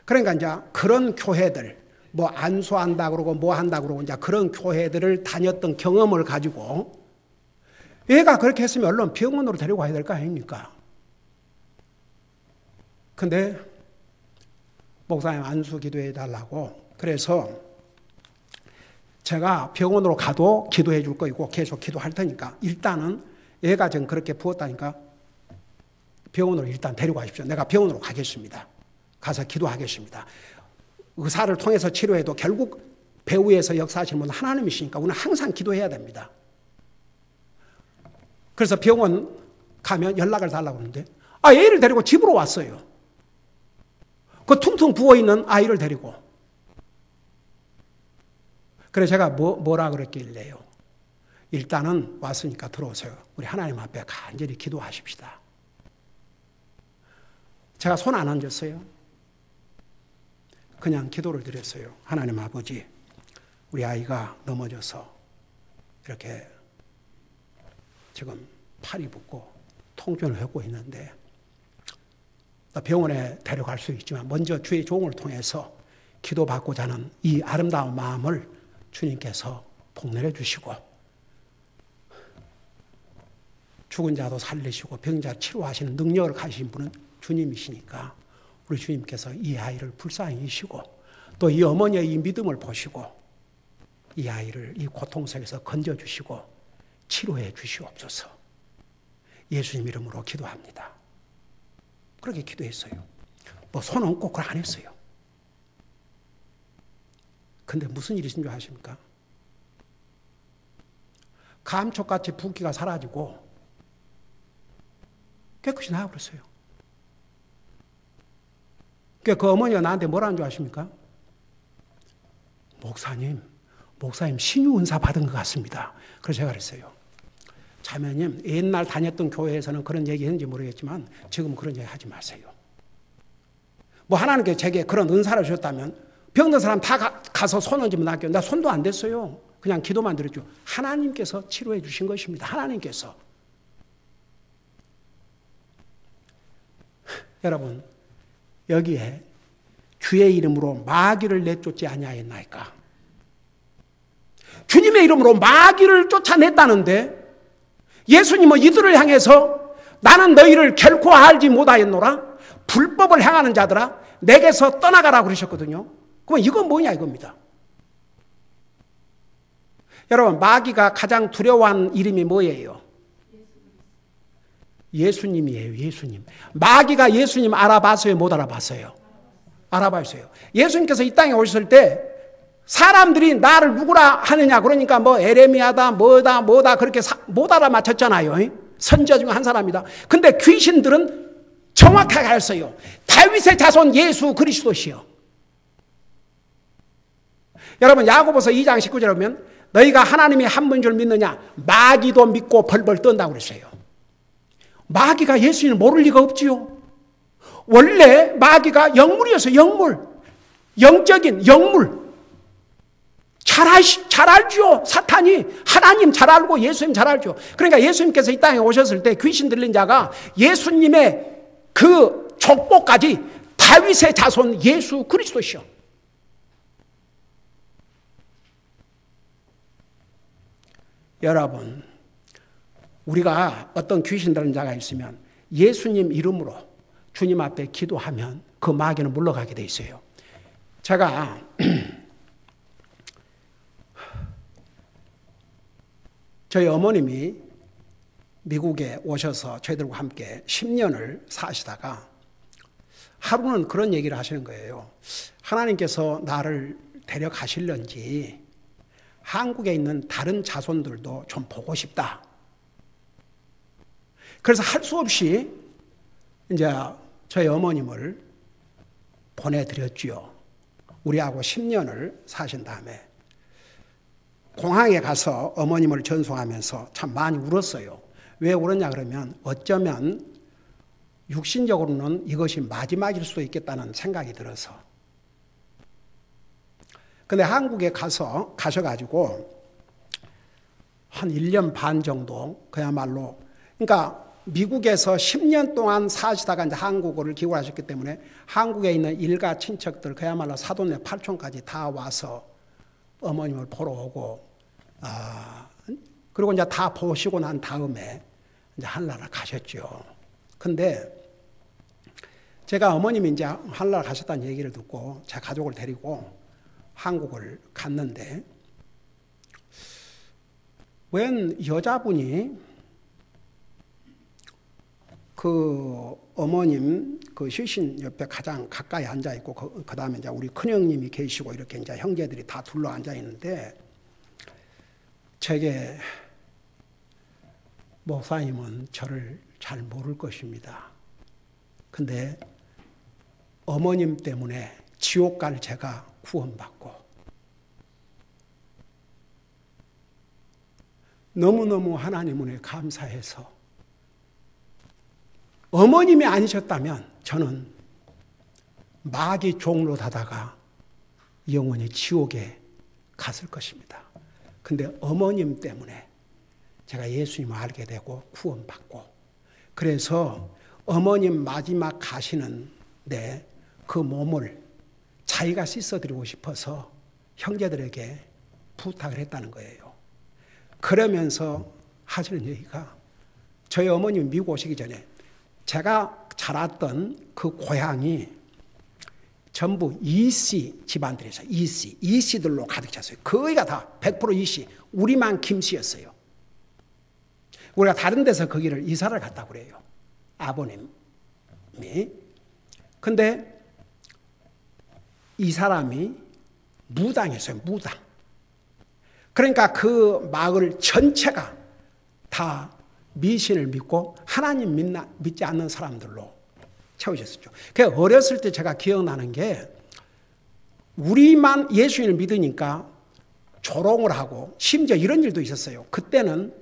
그러니까 이제 그런 교회들, 뭐 안수한다 그러고 뭐 한다 그러고 이제 그런 교회들을 다녔던 경험을 가지고, 얘가 그렇게 했으면 얼른 병원으로 데리고 가야 될 거 아닙니까? 근데 목사님 안수 기도해 달라고, 그래서 제가 병원으로 가도 기도해 줄 거이고 계속 기도할 테니까 일단은 얘가 지금 그렇게 부었다니까 병원으로 일단 데리고 가십시오. 내가 병원으로 가겠습니다. 가서 기도하겠습니다. 의사를 통해서 치료해도 결국 배후에서 역사하시는 분은 하나님이시니까 우리는 항상 기도해야 됩니다. 그래서 병원 가면 연락을 달라고 하는데, 애를 데리고 집으로 왔어요. 그 퉁퉁 부어있는 아이를 데리고. 그래서 제가 뭐라 그랬길래요. 일단은 왔으니까 들어오세요. 우리 하나님 앞에 간절히 기도하십시다. 제가 손 안 얹었어요. 그냥 기도를 드렸어요. 하나님 아버지, 우리 아이가 넘어져서 이렇게 지금 팔이 붓고 통증을 겪고 있는데 병원에 데려갈 수 있지만 먼저 주의 종을 통해서 기도받고자 하는 이 아름다운 마음을 주님께서 복내려 주시고 죽은 자도 살리시고 병자 치료하시는 능력을 가지신 분은 주님이시니까 우리 주님께서 이 아이를 불쌍히 여기시고 또 이 어머니의 이 믿음을 보시고 이 아이를 이 고통 속에서 건져주시고 치료해 주시옵소서. 예수님 이름으로 기도합니다. 그렇게 기도했어요. 뭐 손 얹고 그걸 안 했어요. 근데 무슨 일이신 줄 아십니까? 감쪽같이 붓기가 사라지고 깨끗이 나아버렸어요. 그 어머니가 나한테 뭐라는 줄 아십니까? 목사님 신유 은사 받은 것 같습니다. 그래서 제가 그랬어요. 자매님, 옛날 다녔던 교회에서는 그런 얘기 했는지 모르겠지만 지금 그런 얘기 하지 마세요. 뭐 하나님께 제게 그런 은사를 주셨다면 병든 사람 다 가서 손 얹으면 낫겠요. 나 손도 안 댔어요. 그냥 기도만 드렸죠. 하나님께서 치료해 주신 것입니다. 하나님께서. 여러분, 여기에 주의 이름으로 마귀를 내쫓지 아니하였나이까? 주님의 이름으로 마귀를 쫓아냈다는데 예수님은 이들을 향해서 나는 너희를 결코 알지 못하였노라. 불법을 행하는 자들아 내게서 떠나가라 그러셨거든요. 그럼 이건 뭐냐 이겁니다. 여러분, 마귀가 가장 두려워하는 이름이 뭐예요? 예수님이에요. 예수님. 마귀가 예수님 알아봤어요? 못 알아봤어요? 알아봤어요. 예수님께서 이 땅에 오셨을 때 사람들이 나를 누구라 하느냐 그러니까 뭐 에레미야다 뭐다 그렇게 못 알아맞혔잖아요. 선지자 중 한 사람이다. 근데 귀신들은 정확하게 알았어요. 다윗의 자손 예수 그리스도시요. 여러분, 야고보서 2장 19절에 보면 너희가 하나님이 한 분인 줄 믿느냐? 마귀도 믿고 벌벌 떤다고 그랬어요. 마귀가 예수님을 모를 리가 없지요. 원래 마귀가 영물이었어요. 영물. 영적인 영물. 잘 알죠. 사탄이 하나님 잘 알고 예수님 잘 알죠. 그러니까 예수님께서 이 땅에 오셨을 때 귀신 들린 자가 예수님의 그 족보까지 다윗의 자손 예수 그리스도시요. 여러분, 우리가 어떤 귀신 들린 자가 있으면 예수님 이름으로 주님 앞에 기도하면 그 마귀는 물러가게 돼 있어요. 제가 저희 어머님이 미국에 오셔서 저희들과 함께 10년을 사시다가 하루는 그런 얘기를 하시는 거예요. 하나님께서 나를 데려가실런지 한국에 있는 다른 자손들도 좀 보고 싶다. 그래서 할 수 없이 이제 저희 어머님을 보내드렸지요. 우리하고 10년을 사신 다음에 공항에 가서 어머님을 전송하면서 참 많이 울었어요. 왜 울었냐 그러면 어쩌면 육신적으로는 이것이 마지막일 수도 있겠다는 생각이 들어서. 근데 한국에 가셔가지고 한 1년 반 정도 그야말로, 그러니까 미국에서 10년 동안 사시다가 이제 한국어를 기고하셨기 때문에 한국에 있는 일가 친척들 그야말로 사돈네 팔촌까지 다 와서 어머님을 보러 오고, 그리고 이제 다 보시고 난 다음에 이제 한나라 가셨죠. 근데 제가 어머님이 이제 한나라 가셨다는 얘기를 듣고 제 가족을 데리고 한국을 갔는데 웬 여자분이 그 어머님 그 시신 옆에 가장 가까이 앉아 있고 그 다음에 이제 우리 큰형님이 계시고 이렇게 이제 형제들이 다 둘러 앉아 있는데 제게 목사님은 저를 잘 모를 것입니다. 근데 어머님 때문에 지옥 갈 제가 구원받고 너무너무 하나님 은혜에 감사해서 어머님이 아니셨다면 저는 마귀 종로 다다가 영원히 지옥에 갔을 것입니다. 근데 어머님 때문에 제가 예수님을 알게 되고 구원받고 그래서 어머님 마지막 가시는데 그 몸을 자기가 씻어드리고 싶어서 형제들에게 부탁을 했다는 거예요. 그러면서 하시는 얘기가 저희 어머님이 미국 오시기 전에 제가 자랐던 그 고향이 전부 이씨 집안들이었어요. 이씨들로 가득 찼어요. 거의가 다 100% 이씨. 우리만 김씨였어요. 우리가 다른 데서 거기를 이사를 갔다고 그래요. 아버님이. 근데 이 사람이 무당이었어요. 무당. 그러니까 그 마을 전체가 다 미신을 믿고 하나님 믿지 않는 사람들로 채워졌었죠. 그래서 어렸을 때 제가 기억나는 게 우리만 예수님을 믿으니까 조롱을 하고 심지어 이런 일도 있었어요. 그때는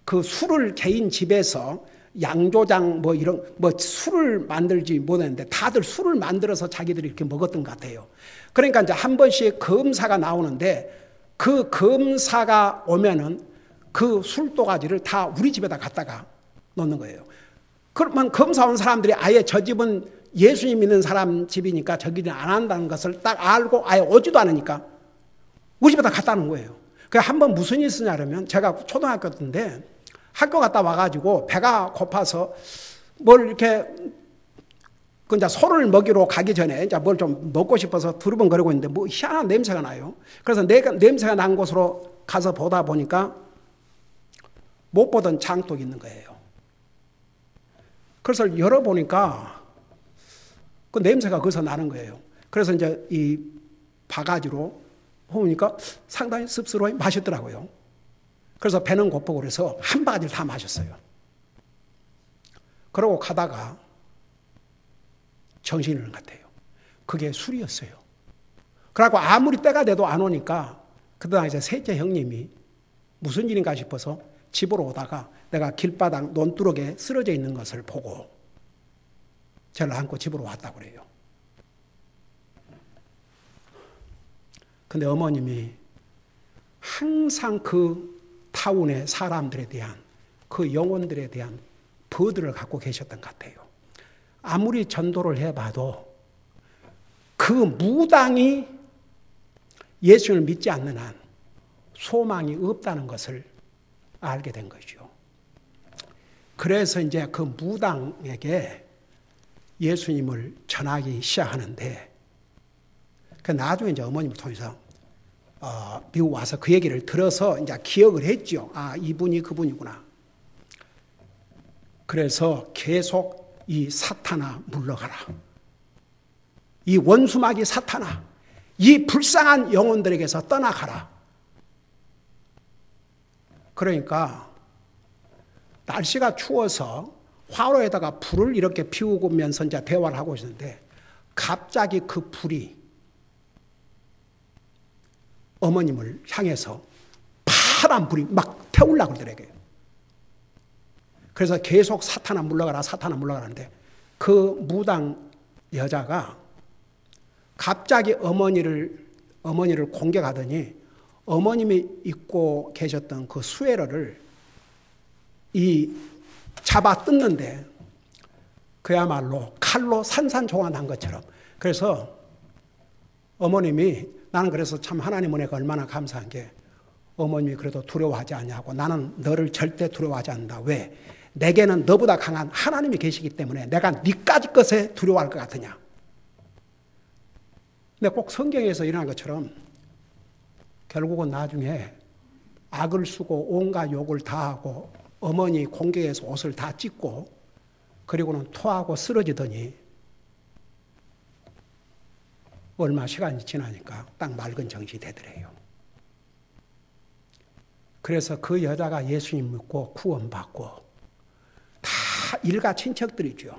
그 술을 개인 집에서 양조장 뭐 이런 뭐 술을 만들지 못했는데 다들 술을 만들어서 자기들이 이렇게 먹었던 것 같아요. 그러니까 이제 한 번씩 검사가 나오는데 그 검사가 오면은 그 술도가지를 다 우리 집에다 갖다가 놓는 거예요. 그러면 검사 온 사람들이 아예 저 집은 예수님 믿는 사람 집이니까 저기는 안 한다는 것을 딱 알고 아예 오지도 않으니까 우리 집에다 갖다 놓은 거예요. 그래서 한 번 무슨 일이 있었냐 그러면 제가 초등학교 때인데 학교 갔다 와가지고 배가 고파서 뭘 이렇게 그 이제 소를 먹이러 가기 전에 이제 뭘 좀 먹고 싶어서 두리번거리고 있는데 뭐 희한한 냄새가 나요. 그래서 냄새가 난 곳으로 가서 보다 보니까 못 보던 장독이 있는 거예요. 그래서 열어보니까 그 냄새가 거기서 나는 거예요. 그래서 이제 이 바가지로 보니까 상당히 씁쓸하게 마셨더라고요. 그래서 배는 고프고 그래서 한 바가지를 다 마셨어요. 그러고 가다가 정신이 잃는 것 같아요. 그게 술이었어요. 그래갖고 아무리 때가 돼도 안 오니까 그때 당시에 셋째 형님이 무슨 일인가 싶어서 집으로 오다가 내가 길바닥 논두렁에 쓰러져 있는 것을 보고 저를 안고 집으로 왔다고 그래요. 근데 어머님이 항상 그 타운의 사람들에 대한 그 영혼들에 대한 버들을 갖고 계셨던 것 같아요. 아무리 전도를 해봐도 그 무당이 예수를 믿지 않는 한 소망이 없다는 것을 알게 된 거죠. 그래서 이제 그 무당에게 예수님을 전하기 시작하는데 나중에 이제 어머님을 통해서 미국 와서 그 얘기를 들어서 이제 기억을 했죠. 아, 이분이 그분이구나. 그래서 계속 이 사탄아 물러가라. 이 원수마귀 사탄아, 이 불쌍한 영혼들에게서 떠나가라. 그러니까 날씨가 추워서 화로에다가 불을 이렇게 피우면서 이제 대화를 하고 있는데 갑자기 그 불이 어머님을 향해서 파란 불이 막 태우려고 그러더라고요. 그래서 계속 사탄아 물러가라, 사탄아 물러가라는데 그 무당 여자가 갑자기 어머니를 공격하더니 어머님이 입고 계셨던 그 스웨터를 잡아 뜯는데 그야말로 칼로 산산조각난 것처럼. 그래서 어머님이 나는 그래서 참 하나님 은혜가 얼마나 감사한 게 어머님이 그래도 두려워하지 않냐고. 나는 너를 절대 두려워하지 않는다. 왜? 내게는 너보다 강한 하나님이 계시기 때문에 내가 네까지 것에 두려워할 것 같으냐. 근데 꼭 성경에서 일어난 것처럼 결국은 나중에 악을 쓰고 온갖 욕을 다 하고 어머니 공격해서 옷을 다 찢고 그리고는 토하고 쓰러지더니 얼마 시간이 지나니까 딱 맑은 정신이 되더래요. 그래서 그 여자가 예수님 믿고 구원받고 다 일가 친척들이죠.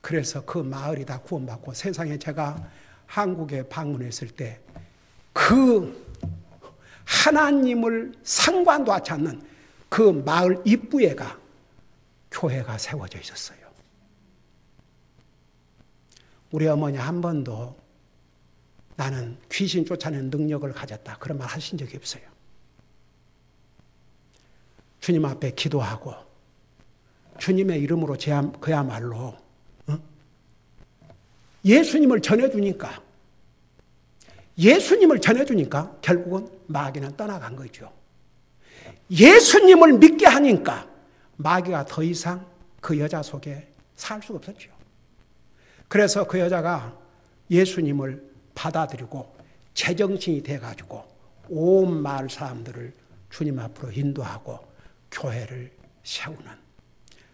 그래서 그 마을이 다 구원받고 세상에 제가 한국에 방문했을 때 그 하나님을 상관도 하지 않는 그 마을 입구에가 교회가 세워져 있었어요. 우리 어머니 한 번도 나는 귀신 쫓아내는 능력을 가졌다 그런 말 하신 적이 없어요. 주님 앞에 기도하고 주님의 이름으로 그야말로 예수님을 전해주니까 결국은 마귀는 떠나간 거죠. 예수님을 믿게 하니까 마귀가 더 이상 그 여자 속에 살 수가 없었죠. 그래서 그 여자가 예수님을 받아들이고 제정신이 돼가지고 온 마을 사람들을 주님 앞으로 인도하고 교회를 세우는.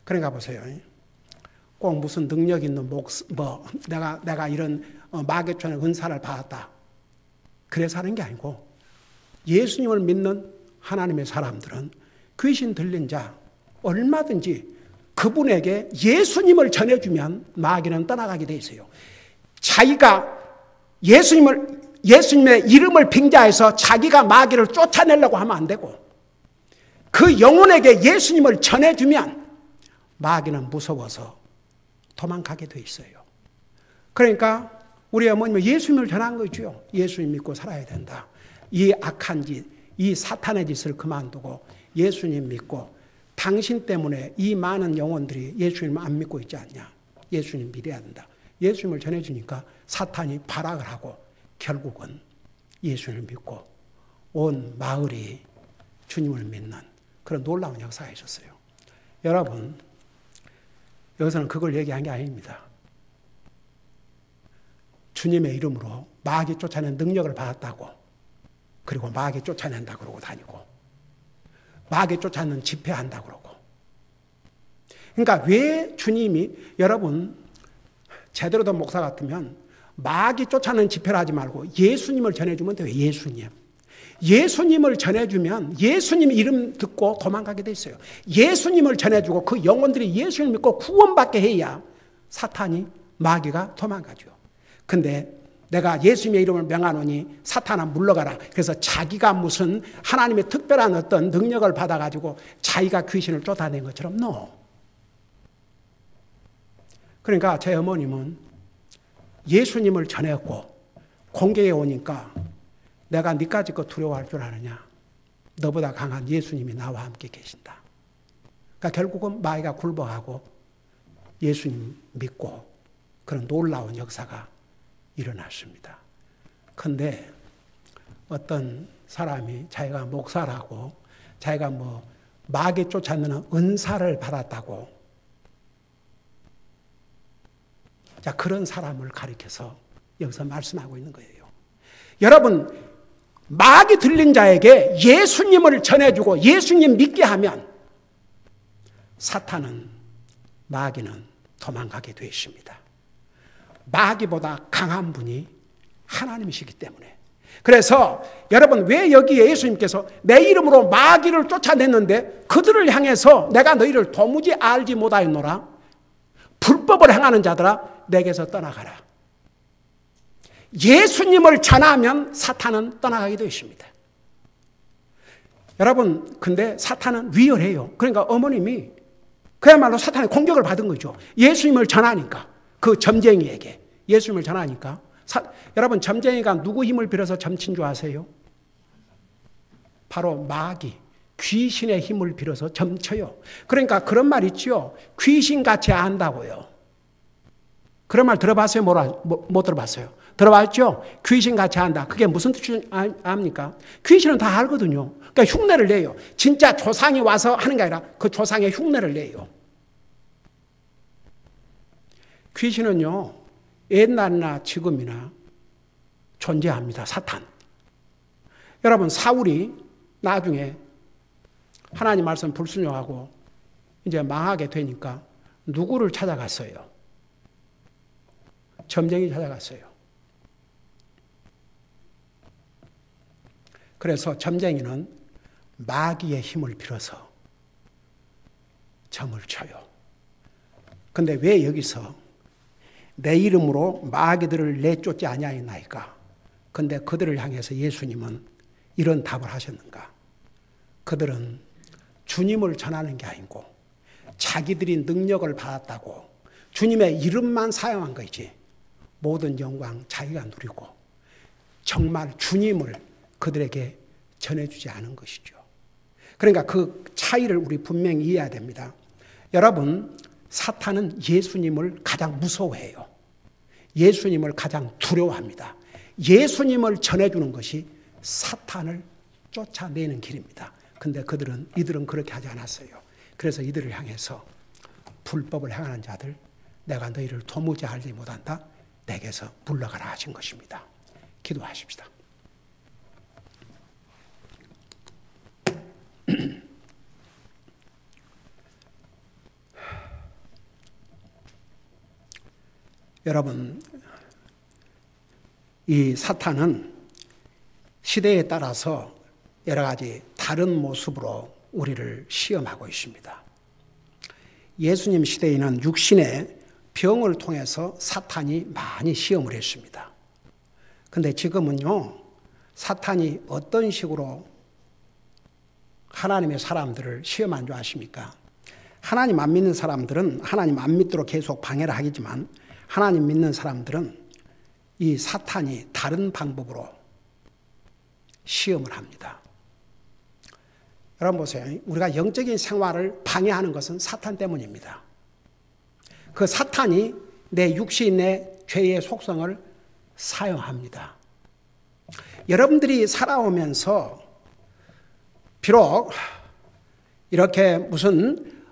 그러니까 보세요. 꼭 무슨 능력 있는 내가 이런 마귀 쫓아내는 은사를 받았다. 그래서 하는 게 아니고 예수님을 믿는 하나님의 사람들은 귀신 들린 자 얼마든지 그분에게 예수님을 전해주면 마귀는 떠나가게 돼 있어요. 자기가 예수님의 이름을 빙자해서 자기가 마귀를 쫓아내려고 하면 안 되고 그 영혼에게 예수님을 전해주면 마귀는 무서워서 도망가게 돼 있어요. 그러니까 우리 어머님은 예수님을 전한 거죠. 예수님 믿고 살아야 된다. 이 악한 짓, 이 사탄의 짓을 그만두고 예수님 믿고 당신 때문에 이 많은 영혼들이 예수님을 안 믿고 있지 않냐. 예수님 믿어야 된다. 예수님을 전해주니까 사탄이 발악을 하고 결국은 예수님을 믿고 온 마을이 주님을 믿는 그런 놀라운 역사가 있었어요. 여러분, 여기서는 그걸 얘기한 게 아닙니다. 주님의 이름으로 마귀 쫓아내는 능력을 받았다고 그리고 마귀 쫓아낸다 그러고 다니고 마귀 쫓아내는 집회한다 그러고 그러니까 왜 주님이 여러분 제대로 된 목사 같으면 마귀 쫓아내는 집회를 하지 말고 예수님을 전해주면 돼요. 예수님을 전해주면 예수님 이름 듣고 도망가게 돼 있어요. 예수님을 전해주고 그 영혼들이 예수님을 믿고 구원받게 해야 사탄이 마귀가 도망가죠. 근데 내가 예수님의 이름을 명하노니 사탄아 물러가라. 그래서 자기가 무슨 하나님의 특별한 어떤 능력을 받아가지고 자기가 귀신을 쫓아낸 것처럼 그러니까 제 어머님은 예수님을 전했고 공개에 오니까 내가 니까지 거 두려워할 줄 아느냐. 너보다 강한 예수님이 나와 함께 계신다. 그러니까 결국은 마귀가 굴복하고 예수님 믿고 그런 놀라운 역사가 일어났습니다. 근데 어떤 사람이 자기가 목사라고 자기가 마귀 쫓아내는 은사를 받았다고 자 그런 사람을 가리켜서 여기서 말씀하고 있는 거예요. 여러분 마귀 들린 자에게 예수님을 전해주고 예수님 믿게 하면 사탄은 마귀는 도망가게 되어 있습니다. 마귀보다 강한 분이 하나님이시기 때문에. 그래서 여러분 왜 여기에 예수님께서 내 이름으로 마귀를 쫓아냈는데 그들을 향해서 내가 너희를 도무지 알지 못하였노라. 불법을 행하는 자들아 내게서 떠나가라. 예수님을 전하면 사탄은 떠나가게 되어 있습니다. 여러분 근데 사탄은 위열해요. 그러니까 어머님이 그야말로 사탄의 공격을 받은 거죠. 예수님을 전하니까 그 점쟁이에게 예수님을 전하니까 여러분 점쟁이가 누구 힘을 빌어서 점친 줄 아세요? 바로 마귀 귀신의 힘을 빌어서 점쳐요. 그러니까 그런 말 있죠. 귀신같이 안다고요. 그런 말 들어봤어요? 못 들어봤어요? 들어봤죠? 귀신같이 한다. 그게 무슨 뜻인지 압니까? 귀신은 다 알거든요. 그러니까 흉내를 내요. 진짜 조상이 와서 하는 게 아니라 그 조상의 흉내를 내요. 귀신은요. 옛날이나 지금이나 존재합니다. 사탄. 여러분 사울이 나중에 하나님 말씀 불순종하고 이제 망하게 되니까 누구를 찾아갔어요? 점쟁이 찾아갔어요. 그래서 점쟁이는 마귀의 힘을 빌어서 점을 쳐요. 근데 왜 여기서 내 이름으로 마귀들을 내쫓지 아니하였나이까. 근데 그들을 향해서 예수님은 이런 답을 하셨는가? 그들은 주님을 전하는 게 아니고 자기들이 능력을 받았다고 주님의 이름만 사용한 거지. 모든 영광 자기가 누리고 정말 주님을 그들에게 전해주지 않은 것이죠. 그러니까 그 차이를 우리 분명히 이해해야 됩니다. 여러분, 사탄은 예수님을 가장 무서워해요. 예수님을 가장 두려워합니다. 예수님을 전해주는 것이 사탄을 쫓아내는 길입니다. 근데 이들은 그렇게 하지 않았어요. 그래서 이들을 향해서 불법을 행하는 자들, 내가 너희를 도무지 알지 못한다. 내게서 물러가라 하신 것입니다. 기도하십시다. 여러분, 이 사탄은 시대에 따라서 여러 가지 다른 모습으로 우리를 시험하고 있습니다. 예수님 시대에는 육신의 병을 통해서 사탄이 많이 시험을 했습니다. 근데 지금은요, 사탄이 어떤 식으로 하나님의 사람들을 시험한 줄 아십니까? 하나님 안 믿는 사람들은 하나님 안 믿도록 계속 방해를 하겠지만 하나님 믿는 사람들은 이 사탄이 다른 방법으로 시험을 합니다. 여러분 보세요. 우리가 영적인 생활을 방해하는 것은 사탄 때문입니다. 그 사탄이 내 육신의 죄의 속성을 사용합니다. 여러분들이 살아오면서 비록 이렇게 무슨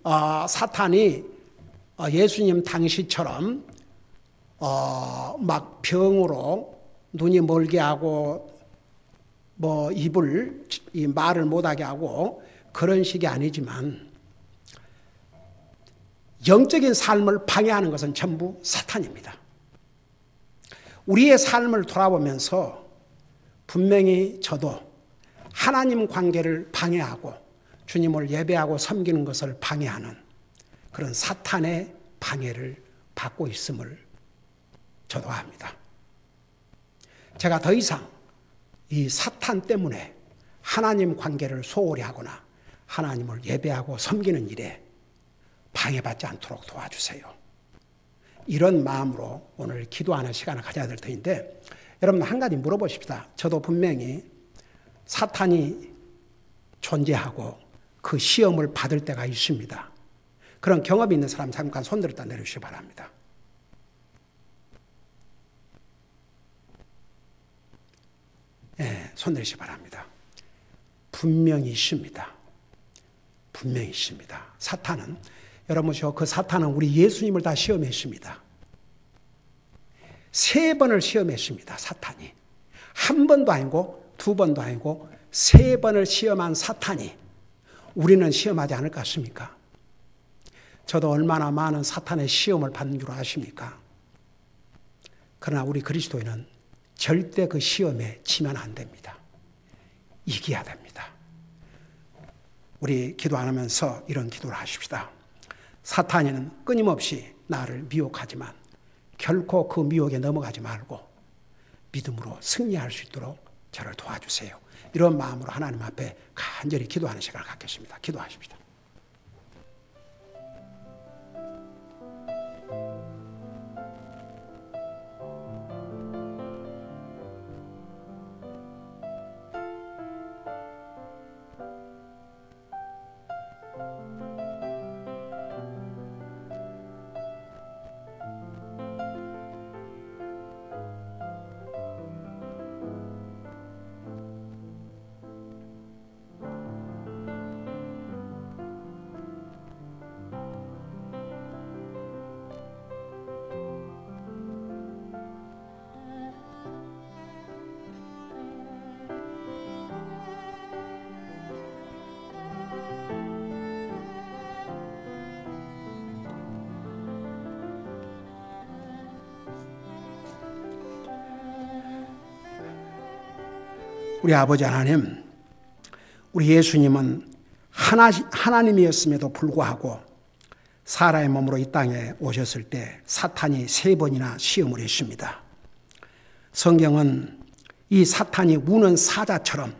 사탄이 예수님 당시처럼 막 병으로 눈이 멀게 하고 뭐 입을 말을 못하게 하고 그런 식이 아니지만 영적인 삶을 방해하는 것은 전부 사탄입니다. 우리의 삶을 돌아보면서 분명히 저도 하나님 관계를 방해하고 주님을 예배하고 섬기는 것을 방해하는 그런 사탄의 방해를 받고 있음을 저도 압니다. 제가 더 이상 이 사탄 때문에 하나님 관계를 소홀히 하거나 하나님을 예배하고 섬기는 일에 방해받지 않도록 도와주세요. 이런 마음으로 오늘 기도하는 시간을 가져야 될 터인데 여러분 한 가지 물어보십시다. 저도 분명히 사탄이 존재하고 그 시험을 받을 때가 있습니다. 그런 경험이 있는 사람 잠깐 손들었다 내려주시기 바랍니다. 손 내리시기 바랍니다. 분명히 있습니다. 분명히 있습니다. 사탄은 여러분 그 사탄은 우리 예수님을 다 시험했습니다. 3번을 시험했습니다. 사탄이. 한 번도 아니고 2번도 아니고 3번을 시험한 사탄이 우리는 시험하지 않을 것 같습니까? 저도 얼마나 많은 사탄의 시험을 받는 줄 아십니까? 그러나 우리 그리스도인은 절대 그 시험에 치면 안 됩니다. 이겨야 됩니다. 우리 기도 안 하면서 이런 기도를 하십시다. 사탄이는 끊임없이 나를 미혹하지만 결코 그 미혹에 넘어가지 말고 믿음으로 승리할 수 있도록 저를 도와주세요. 이런 마음으로 하나님 앞에 간절히 기도하는 시간을 갖겠습니다. 기도하십시다. 우리 아버지 하나님, 우리 예수님은 하나님이었음에도 불구하고 사람의 몸으로 이 땅에 오셨을 때 사탄이 3번이나 시험을 했습니다. 성경은 이 사탄이 우는 사자처럼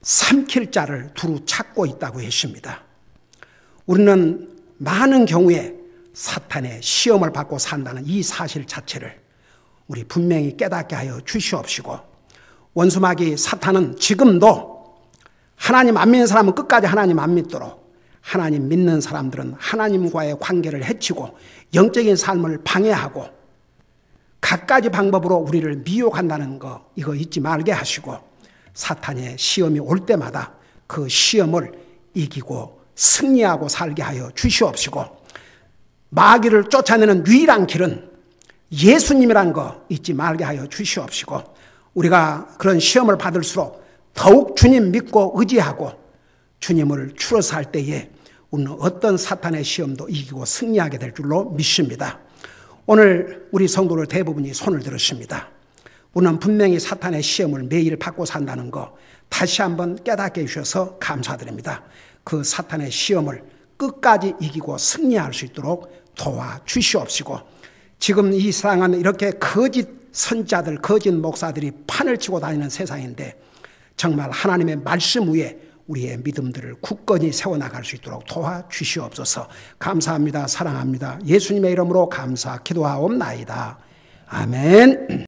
삼킬 자를 두루 찾고 있다고 했습니다. 우리는 많은 경우에 사탄의 시험을 받고 산다는 이 사실 자체를 우리 분명히 깨닫게 하여 주시옵시고, 원수마귀 사탄은 지금도 하나님 안 믿는 사람은 끝까지 하나님 안 믿도록, 하나님 믿는 사람들은 하나님과의 관계를 해치고 영적인 삶을 방해하고 갖가지 방법으로 우리를 미혹한다는 거, 이거 잊지 말게 하시고, 사탄의 시험이 올 때마다 그 시험을 이기고 승리하고 살게 하여 주시옵시고, 마귀를 쫓아내는 유일한 길은 예수님이란 거 잊지 말게 하여 주시옵시고, 우리가 그런 시험을 받을수록 더욱 주님 믿고 의지하고 주님을 추려서 할 때에 우리는 어떤 사탄의 시험도 이기고 승리하게 될 줄로 믿습니다. 오늘 우리 성도들 대부분이 손을 들었습니다. 우리는 분명히 사탄의 시험을 매일 받고 산다는 거 다시 한번 깨닫게 해주셔서 감사드립니다. 그 사탄의 시험을 끝까지 이기고 승리할 수 있도록 도와주시옵시고, 지금 이 세상은 이렇게 거짓 선자들, 거짓 목사들이 판을 치고 다니는 세상인데 정말 하나님의 말씀 위에 우리의 믿음들을 굳건히 세워나갈 수 있도록 도와주시옵소서. 감사합니다. 사랑합니다. 예수님의 이름으로 감사 기도하옵나이다. 아멘.